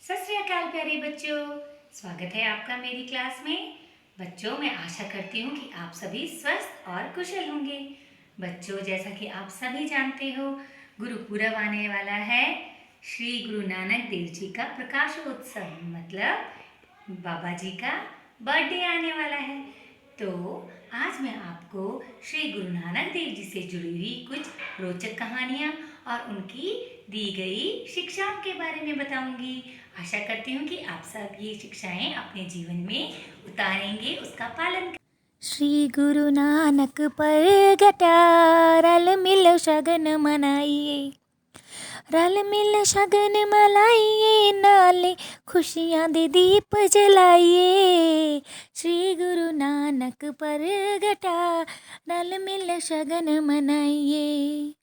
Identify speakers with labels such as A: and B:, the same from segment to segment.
A: सत श्री अकाल प्यारे बच्चों, स्वागत है आपका मेरी क्लास में। बच्चों, मैं आशा करती हूँ कि आप सभी स्वस्थ और कुशल होंगे। बच्चों, जैसा कि आप सभी जानते हो, गुरुपूरब आने वाला है। श्री गुरु नानक देव जी का प्रकाशोत्सव, मतलब बाबा जी का बर्थडे आने वाला है। तो आज मैं आपको श्री गुरु नानक देव जी से जुड़ी हुई कुछ रोचक कहानियाँ और उनकी दी गई शिक्षाओं के बारे में बताऊंगी। आशा करती हूँ कि आप सब ये शिक्षाएं अपने जीवन में उतारेंगे, उसका पालन।
B: श्री गुरु नानक परगटा रल मिल शगन मनाइए, रल मिल शगन मनाइए, नाले खुशियाँ दे दीप जलाइए। श्री गुरु नानक परगटा रल मिल शगन मनाइए।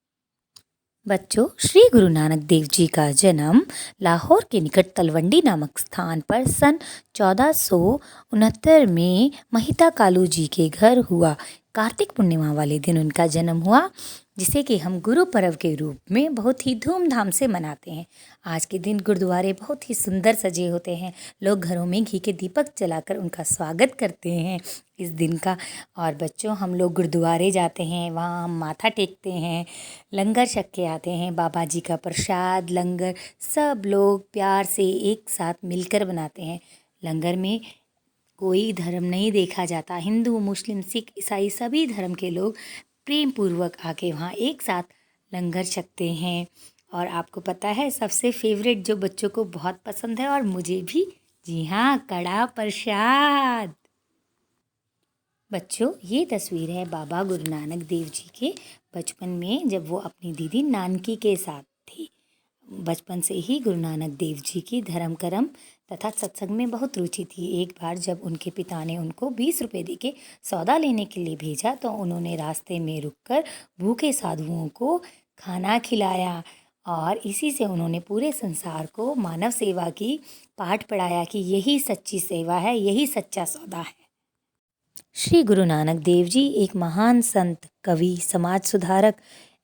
B: बच्चों, श्री गुरु नानक देव जी का जन्म लाहौर के निकट तलवंडी नामक स्थान पर सन 1469 में महिता कालू जी के घर हुआ। कार्तिक पूर्णिमा वाले दिन उनका जन्म हुआ, जिसे कि हम गुरु पर्व के रूप में बहुत ही धूमधाम से मनाते हैं। आज के दिन गुरुद्वारे बहुत ही सुंदर सजे होते हैं। लोग घरों में घी के दीपक जलाकर उनका स्वागत करते हैं इस दिन का। और बच्चों, हम लोग गुरुद्वारे जाते हैं, वहाँ हम माथा टेकते हैं, लंगर छक के आते हैं। बाबा जी का प्रसाद लंगर सब लोग प्यार से एक साथ मिलकर बनाते हैं। लंगर में कोई धर्म नहीं देखा जाता। हिंदू, मुस्लिम, सिख, ईसाई सभी धर्म के लोग प्रेम पूर्वक आके वहाँ एक साथ लंगर छकते हैं। और आपको पता है, सबसे फेवरेट जो बच्चों को बहुत पसंद है और मुझे भी, जी हाँ, कड़ा प्रसाद। बच्चों, ये तस्वीर है बाबा गुरु नानक देव जी के बचपन में, जब वो अपनी दीदी नानकी के साथ थे। बचपन से ही गुरु नानक देव जी की धर्म कर्म तथा सत्संग में बहुत रुचि थी। एक बार जब उनके पिता ने उनको 20 रुपये देके सौदा लेने के लिए भेजा, तो उन्होंने रास्ते में रुककर भूखे साधुओं को खाना खिलाया और इसी से उन्होंने पूरे संसार को मानव सेवा की पाठ पढ़ाया कि यही सच्ची सेवा है, यही सच्चा सौदा है। श्री गुरु नानक देव जी एक महान संत, कवि, समाज सुधारक,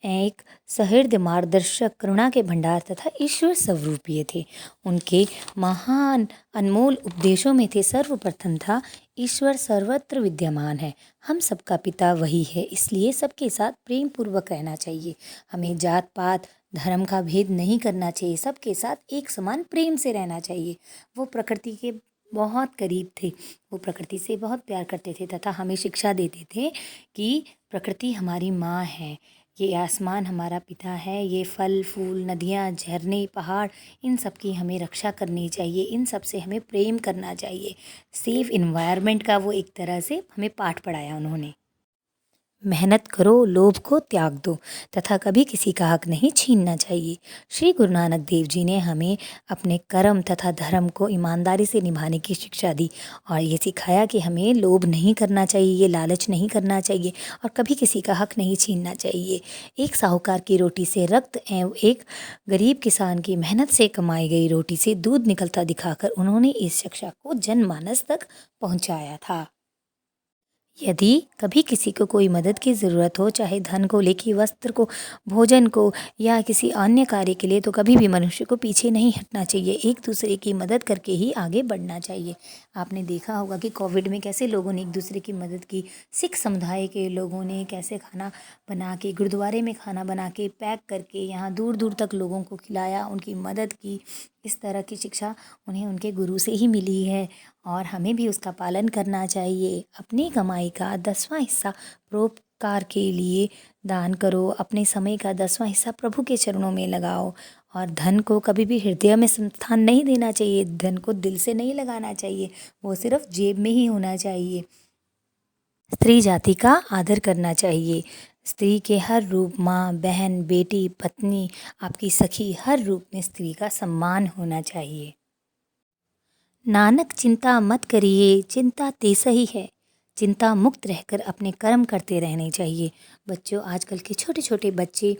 B: एक सहृदय मार्गदर्शक, करुणा के भंडार तथा ईश्वर स्वरूपीय थे। उनके महान अनमोल उपदेशों में थे, सर्वप्रथम था, ईश्वर सर्वत्र विद्यमान है, हम सबका पिता वही है, इसलिए सबके साथ प्रेम पूर्वक रहना चाहिए। हमें जात पात धर्म का भेद नहीं करना चाहिए, सबके साथ एक समान प्रेम से रहना चाहिए। वो प्रकृति के बहुत करीब थे, वो प्रकृति से बहुत प्यार करते थे तथा हमें शिक्षा देते थे कि प्रकृति हमारी माँ है, ये आसमान हमारा पिता है, ये फल फूल, नदियाँ, झरने, पहाड़, इन सब की हमें रक्षा करनी चाहिए, इन सब से हमें प्रेम करना चाहिए। सेफ इन्वायरमेंट का वो एक तरह से हमें पाठ पढ़ाया उन्होंने। मेहनत करो, लोभ को त्याग दो तथा कभी किसी का हक नहीं छीनना चाहिए। श्री गुरु नानक देव जी ने हमें अपने कर्म तथा धर्म को ईमानदारी से निभाने की शिक्षा दी और ये सिखाया कि हमें लोभ नहीं करना चाहिए, ये लालच नहीं करना चाहिए और कभी किसी का हक नहीं छीनना चाहिए। एक साहूकार की रोटी से रक्त एवं एक गरीब किसान की मेहनत से कमाई गई रोटी से दूध निकलता दिखाकर उन्होंने इस शिक्षा को जनमानस तक पहुँचाया था। यदि कभी किसी को कोई मदद की ज़रूरत हो, चाहे धन को लेके, वस्त्र को, भोजन को या किसी अन्य कार्य के लिए, तो कभी भी मनुष्य को पीछे नहीं हटना चाहिए, एक दूसरे की मदद करके ही आगे बढ़ना चाहिए। आपने देखा होगा कि कोविड में कैसे लोगों ने एक दूसरे की मदद की। सिख समुदाय के लोगों ने कैसे खाना बना के, गुरुद्वारे में खाना बना के पैक करके यहाँ दूर दूर तक लोगों को खिलाया, उनकी मदद की। इस तरह की शिक्षा उन्हें उनके गुरु से ही मिली है और हमें भी उसका पालन करना चाहिए। अपनी कमाई का 10वां हिस्सा परोपकार के लिए दान करो, अपने समय का 10वां हिस्सा प्रभु के चरणों में लगाओ और धन को कभी भी हृदय में स्थान नहीं देना चाहिए, धन को दिल से नहीं लगाना चाहिए, वो सिर्फ जेब में ही होना चाहिए। स्त्री जाति का आदर करना चाहिए। स्त्री के हर रूप, माँ, बहन, बेटी, पत्नी, आपकी सखी, हर रूप में स्त्री का सम्मान होना चाहिए। नानक चिंता मत करिए, चिंता तेस ही है, चिंता मुक्त रहकर अपने कर्म करते रहने चाहिए। बच्चों, आजकल के छोटे छोटे बच्चे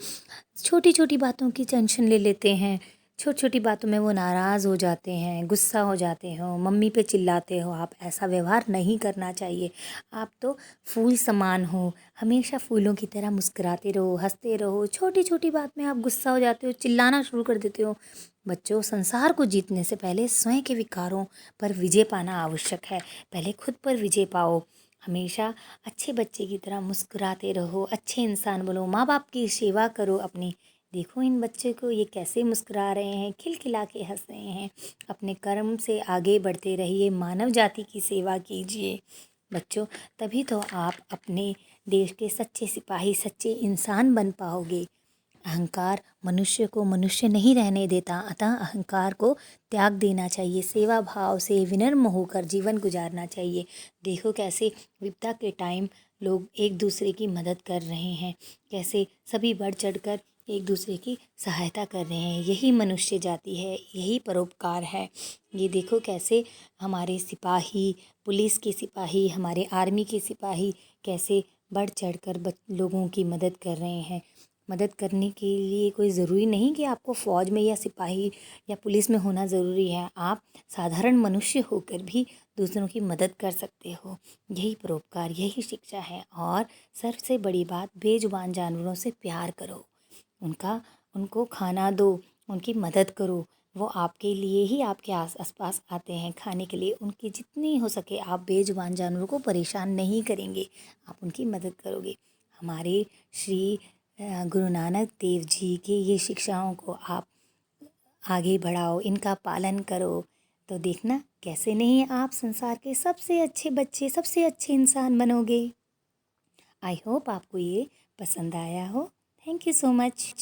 B: छोटी छोटी बातों की टेंशन ले लेते हैं, छोटी छोटी बातों में वो नाराज़ हो जाते हैं, गुस्सा हो जाते हो, मम्मी पे चिल्लाते हो। आप ऐसा व्यवहार नहीं करना चाहिए। आप तो फूल समान हो, हमेशा फूलों की तरह मुस्कुराते रहो, हंसते रहो। छोटी छोटी बात में आप गुस्सा हो जाते हो, चिल्लाना शुरू कर देते हो। बच्चों, संसार को जीतने से पहले स्वयं के विकारों पर विजय पाना आवश्यक है। पहले खुद पर विजय पाओ। हमेशा अच्छे बच्चे की तरह मुस्कुराते रहो, अच्छे इंसान बनो, माँ बाप की सेवा करो अपनी। देखो इन बच्चे को, ये कैसे मुस्कुरा रहे हैं, खिलखिला के हंस रहे हैं। अपने कर्म से आगे बढ़ते रहिए, मानव जाति की सेवा कीजिए। बच्चों, तभी तो आप अपने देश के सच्चे सिपाही, सच्चे इंसान बन पाओगे। अहंकार मनुष्य को मनुष्य नहीं रहने देता, अतः अहंकार को त्याग देना चाहिए। सेवा भाव से विनम्र होकर जीवन गुजारना चाहिए। देखो कैसे विपदा के टाइम लोग एक दूसरे की मदद कर रहे हैं, कैसे सभी बढ़ चढ़कर एक दूसरे की सहायता कर रहे हैं। यही मनुष्य जाति है, यही परोपकार है। ये देखो कैसे हमारे सिपाही, पुलिस के सिपाही, हमारे आर्मी के सिपाही कैसे बढ़ चढ़कर लोगों की मदद कर रहे हैं। मदद करने के लिए कोई ज़रूरी नहीं कि आपको फ़ौज में या सिपाही या पुलिस में होना ज़रूरी है। आप साधारण मनुष्य होकर भी दूसरों की मदद कर सकते हो। यही परोपकार, यही शिक्षा है। और सबसे बड़ी बात, बेजुबान जानवरों से प्यार करो, उनको खाना दो, उनकी मदद करो। वो आपके लिए ही आपके आसपास आते हैं खाने के लिए। उनकी जितनी हो सके आप बेजुबान जानवरों को परेशान नहीं करेंगे, आप उनकी मदद करोगे। हमारे श्री गुरु नानक देव जी की ये शिक्षाओं को आप आगे बढ़ाओ, इनका पालन करो, तो देखना कैसे नहीं आप संसार के सबसे अच्छे बच्चे, सबसे अच्छे इंसान बनोगे। आई होप आपको ये पसंद आया हो। Thank you so much.